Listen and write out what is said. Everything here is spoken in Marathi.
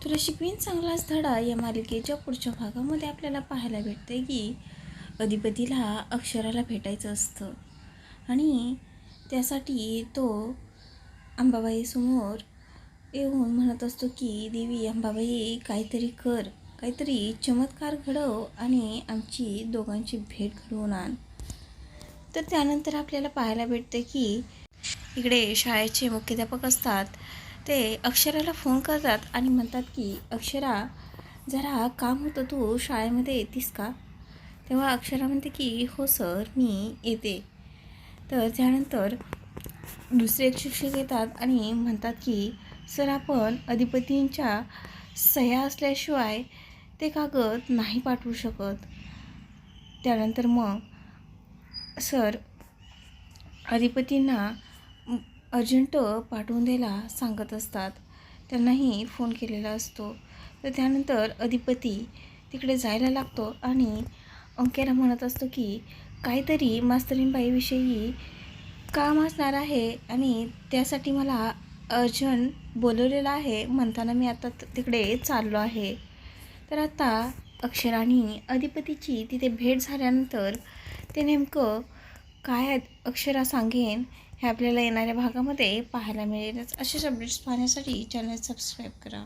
तुला शिकवीन चांगलाच धडा या मालिकेच्या पुढच्या भागामध्ये आपल्याला पाहायला भेटते की अधिपतीला अक्षराला भेटायचं असतं आणि त्यासाठी तो अंबाबाईसमोर येऊन म्हणत असतो की देवी अंबाबाई काहीतरी कर, काहीतरी चमत्कार घडव आणि आमची दोघांची भेट घडवून आण. तर त्यानंतर आपल्याला पाहायला भेटते की इकडे शाळेचे मुख्याध्यापक असतात ते अक्षराला फोन करतात आणि म्हणतात की अक्षरा, जरा काम होतं, तू शाळेमध्ये येतीस का? तेव्हा अक्षरा म्हणते की हो सर, मी येते. तर त्यानंतर दुसरे एक शिक्षक येतात आणि म्हणतात की सर, आपण अधिपतींच्या सह्या असल्याशिवाय ते कागद नाही पाठवू शकत. त्यानंतर मग सर अधिपतींना अर्जंट पाठवून द्यायला सांगत असतात. त्यांनाही फोन केलेला असतो. तर त्यानंतर अधिपती तिकडे जायला लागतो आणि अंकेला म्हणत असतो की काहीतरी मास्तरीणबाईविषयी काम असणार आहे आणि त्यासाठी मला अर्जंट बोलवलेलं आहे, म्हणताना मी आता तिकडे चाललो आहे. तर आता अक्षराने अधिपतीची तिथे भेट झाल्यानंतर ते नेमकं काय अक्षरा सांगेन हे आपल्याला येणाऱ्या भागामध्ये पाहायला मिळेलच. अशाच अपडेट्स पाहण्यासाठी चॅनल सबस्क्राईब करा.